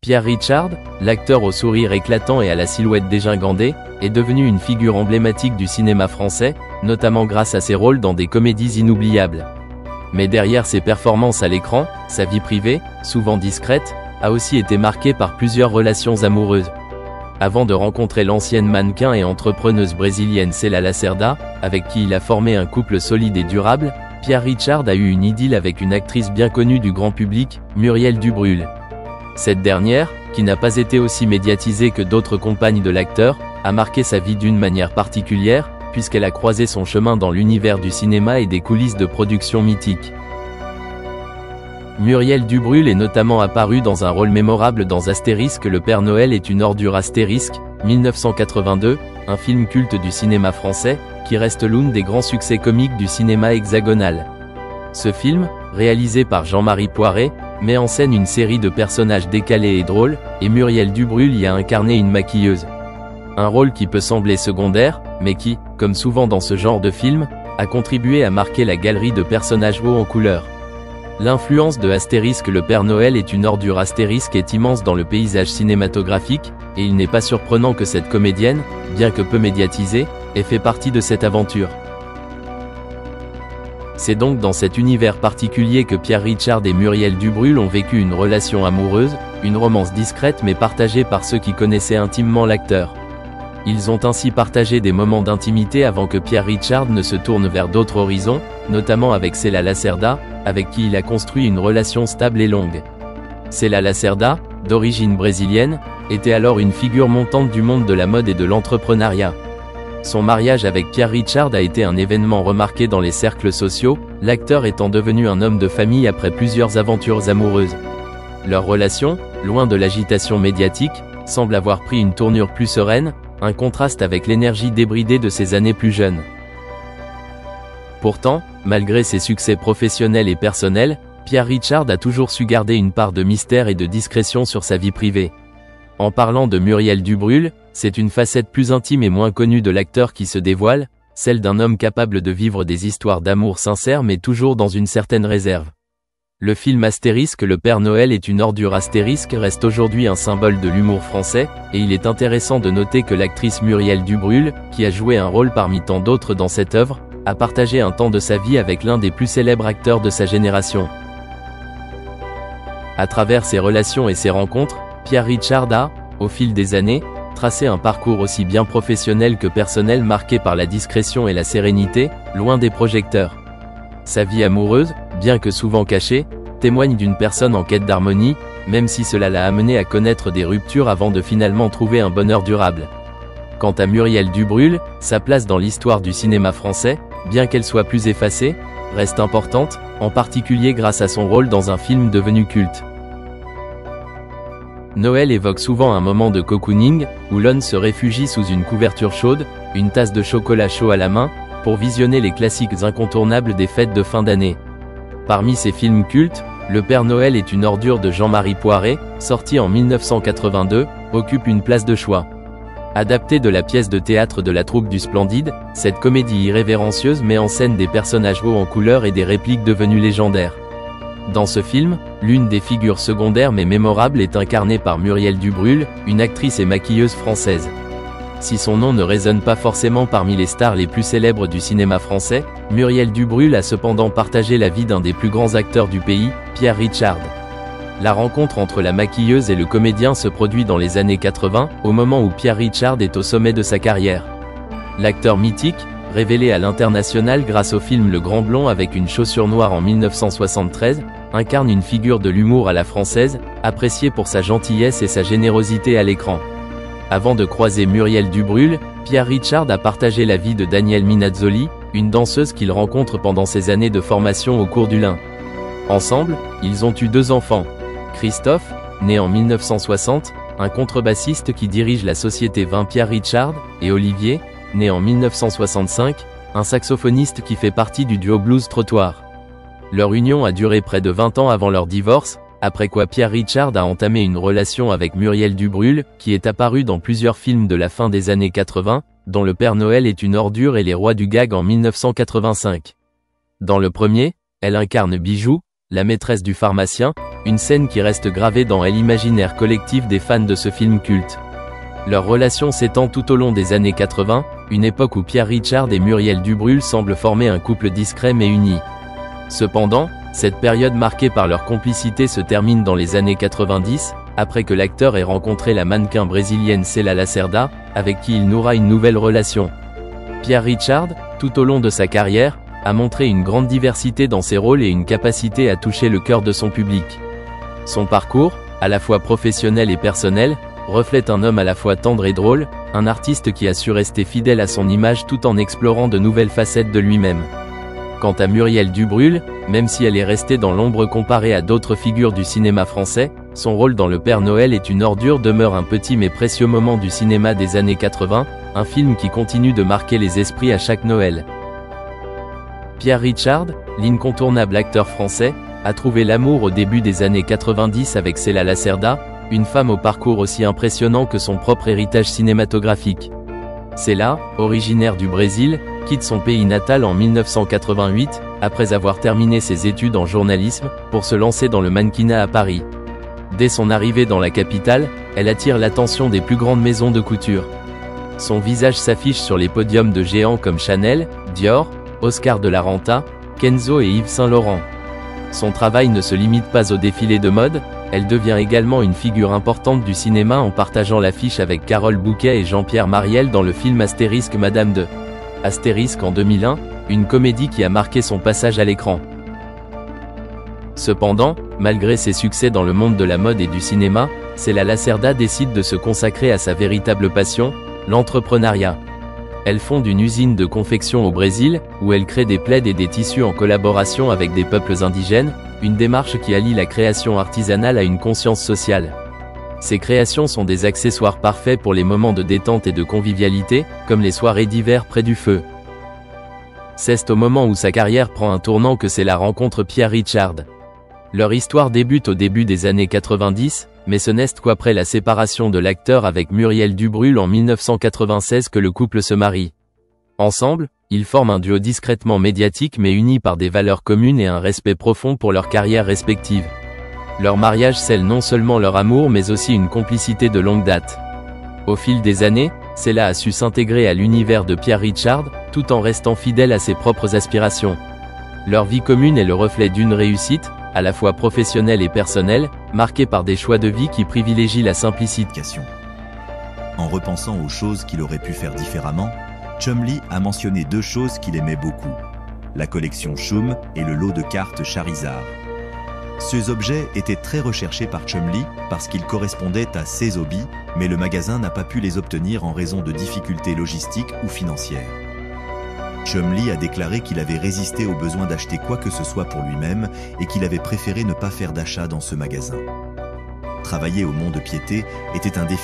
Pierre Richard, l'acteur au sourire éclatant et à la silhouette dégingandée, est devenu une figure emblématique du cinéma français, notamment grâce à ses rôles dans des comédies inoubliables. Mais derrière ses performances à l'écran, sa vie privée, souvent discrète, a aussi été marquée par plusieurs relations amoureuses. Avant de rencontrer l'ancienne mannequin et entrepreneuse brésilienne Céla Lacerda, avec qui il a formé un couple solide et durable, Pierre Richard a eu une idylle avec une actrice bien connue du grand public, Muriel Dubrulle. Cette dernière, qui n'a pas été aussi médiatisée que d'autres compagnes de l'acteur, a marqué sa vie d'une manière particulière, puisqu'elle a croisé son chemin dans l'univers du cinéma et des coulisses de production mythiques. Muriel Dubrulle est notamment apparue dans un rôle mémorable dans Astérisque, le Père Noël est une ordure. Astérisque, 1982, un film culte du cinéma français, qui reste l'un des grands succès comiques du cinéma hexagonal. Ce film, réalisé par Jean-Marie Poiret, met en scène une série de personnages décalés et drôles, et Muriel Dubrulle y a incarné une maquilleuse. Un rôle qui peut sembler secondaire, mais qui, comme souvent dans ce genre de film, a contribué à marquer la galerie de personnages hauts en couleur. L'influence de Astérisque, le Père Noël est une ordure. Astérisque est immense dans le paysage cinématographique, et il n'est pas surprenant que cette comédienne, bien que peu médiatisée, ait fait partie de cette aventure. C'est donc dans cet univers particulier que Pierre Richard et Muriel Dubrulle ont vécu une relation amoureuse, une romance discrète mais partagée par ceux qui connaissaient intimement l'acteur. Ils ont ainsi partagé des moments d'intimité avant que Pierre Richard ne se tourne vers d'autres horizons, notamment avec Céla Lacerda, avec qui il a construit une relation stable et longue. Céla Lacerda, d'origine brésilienne, était alors une figure montante du monde de la mode et de l'entrepreneuriat. Son mariage avec Pierre Richard a été un événement remarqué dans les cercles sociaux, l'acteur étant devenu un homme de famille après plusieurs aventures amoureuses. Leur relation, loin de l'agitation médiatique, semble avoir pris une tournure plus sereine, un contraste avec l'énergie débridée de ses années plus jeunes. Pourtant, malgré ses succès professionnels et personnels, Pierre Richard a toujours su garder une part de mystère et de discrétion sur sa vie privée. En parlant de Muriel Dubrulle, c'est une facette plus intime et moins connue de l'acteur qui se dévoile, celle d'un homme capable de vivre des histoires d'amour sincères mais toujours dans une certaine réserve. Le film Astérisque, le Père Noël est une ordure. Astérisque reste aujourd'hui un symbole de l'humour français, et il est intéressant de noter que l'actrice Muriel Dubrulle, qui a joué un rôle parmi tant d'autres dans cette œuvre, a partagé un temps de sa vie avec l'un des plus célèbres acteurs de sa génération. À travers ses relations et ses rencontres, Pierre Richard a, au fil des années, tracé un parcours aussi bien professionnel que personnel marqué par la discrétion et la sérénité, loin des projecteurs. Sa vie amoureuse, bien que souvent cachée, témoigne d'une personne en quête d'harmonie, même si cela l'a amené à connaître des ruptures avant de finalement trouver un bonheur durable. Quant à Muriel Dubrulle, sa place dans l'histoire du cinéma français, bien qu'elle soit plus effacée, reste importante, en particulier grâce à son rôle dans un film devenu culte. Noël évoque souvent un moment de cocooning, où l'on se réfugie sous une couverture chaude, une tasse de chocolat chaud à la main, pour visionner les classiques incontournables des fêtes de fin d'année. Parmi ces films cultes, Le Père Noël est une ordure de Jean-Marie Poiret, sorti en 1982, occupe une place de choix. Adaptée de la pièce de théâtre de la troupe du Splendide, cette comédie irrévérencieuse met en scène des personnages hauts en couleur et des répliques devenues légendaires. Dans ce film, l'une des figures secondaires mais mémorables est incarnée par Muriel Dubrulle, une actrice et maquilleuse française. Si son nom ne résonne pas forcément parmi les stars les plus célèbres du cinéma français, Muriel Dubrulle a cependant partagé la vie d'un des plus grands acteurs du pays, Pierre Richard. La rencontre entre la maquilleuse et le comédien se produit dans les années 80, au moment où Pierre Richard est au sommet de sa carrière. L'acteur mythique, révélé à l'international grâce au film Le Grand Blond avec une chaussure noire en 1973, incarne une figure de l'humour à la française, appréciée pour sa gentillesse et sa générosité à l'écran. Avant de croiser Muriel Dubrulle, Pierre Richard a partagé la vie de Danielle Minazzoli, une danseuse qu'il rencontre pendant ses années de formation au cours du Lin. Ensemble, ils ont eu 2 enfants. Christophe, né en 1960, un contrebassiste qui dirige la société Vin Pierre Richard, et Olivier, né en 1965, un saxophoniste qui fait partie du duo Blues Trottoir. Leur union a duré près de 20 ans avant leur divorce, après quoi Pierre Richard a entamé une relation avec Muriel Dubrulle, qui est apparue dans plusieurs films de la fin des années 80, dont Le Père Noël est une ordure et Les Rois du Gag en 1985. Dans le premier, elle incarne Bijou, la maîtresse du pharmacien, une scène qui reste gravée dans l'imaginaire collectif des fans de ce film culte. Leur relation s'étend tout au long des années 80, une époque où Pierre Richard et Muriel Dubrul semblent former un couple discret mais uni. Cependant, cette période marquée par leur complicité se termine dans les années 90, après que l'acteur ait rencontré la mannequin brésilienne Célia Lacerda, avec qui il nourra une nouvelle relation. Pierre Richard, tout au long de sa carrière, a montré une grande diversité dans ses rôles et une capacité à toucher le cœur de son public. Son parcours, à la fois professionnel et personnel, reflète un homme à la fois tendre et drôle, un artiste qui a su rester fidèle à son image tout en explorant de nouvelles facettes de lui-même. Quant à Muriel Dubrul, même si elle est restée dans l'ombre comparée à d'autres figures du cinéma français, son rôle dans Le Père Noël est une ordure demeure un petit mais précieux moment du cinéma des années 80, un film qui continue de marquer les esprits à chaque Noël. Pierre Richard, l'incontournable acteur français, a trouvé l'amour au début des années 90 avec Célia Lacerda, une femme au parcours aussi impressionnant que son propre héritage cinématographique. Célia, originaire du Brésil, quitte son pays natal en 1988, après avoir terminé ses études en journalisme, pour se lancer dans le mannequinat à Paris. Dès son arrivée dans la capitale, elle attire l'attention des plus grandes maisons de couture. Son visage s'affiche sur les podiums de géants comme Chanel, Dior, Oscar de la Renta, Kenzo et Yves Saint Laurent. Son travail ne se limite pas au défilé de mode, elle devient également une figure importante du cinéma en partageant l'affiche avec Carole Bouquet et Jean-Pierre Mariel dans le film Astérisque Madame de Astérisque en 2001, une comédie qui a marqué son passage à l'écran. Cependant, malgré ses succès dans le monde de la mode et du cinéma, Célia Lacerda décide de se consacrer à sa véritable passion, l'entrepreneuriat. Elle fonde une usine de confection au Brésil, où elle crée des plaids et des tissus en collaboration avec des peuples indigènes, une démarche qui allie la création artisanale à une conscience sociale. Ces créations sont des accessoires parfaits pour les moments de détente et de convivialité, comme les soirées d'hiver près du feu. C'est au moment où sa carrière prend un tournant que c'est la rencontre Pierre Richard. Leur histoire débute au début des années 90, mais ce n'est qu'après la séparation de l'acteur avec Muriel Dubrul en 1996 que le couple se marie. Ensemble, ils forment un duo discrètement médiatique mais uni par des valeurs communes et un respect profond pour leurs carrières respectives. Leur mariage scelle non seulement leur amour mais aussi une complicité de longue date. Au fil des années, Célia a su s'intégrer à l'univers de Pierre Richard, tout en restant fidèle à ses propres aspirations. Leur vie commune est le reflet d'une réussite, à la fois professionnelle et personnelle, marquée par des choix de vie qui privilégient la simplicité. En repensant aux choses qu'il aurait pu faire différemment, Chumlee a mentionné deux choses qu'il aimait beaucoup, la collection Choum et le lot de cartes Charizard. Ces objets étaient très recherchés par Chumlee parce qu'ils correspondaient à ses hobbies, mais le magasin n'a pas pu les obtenir en raison de difficultés logistiques ou financières. Chumlee a déclaré qu'il avait résisté au besoin d'acheter quoi que ce soit pour lui-même et qu'il avait préféré ne pas faire d'achat dans ce magasin. Travailler au mont-de-piété était un défi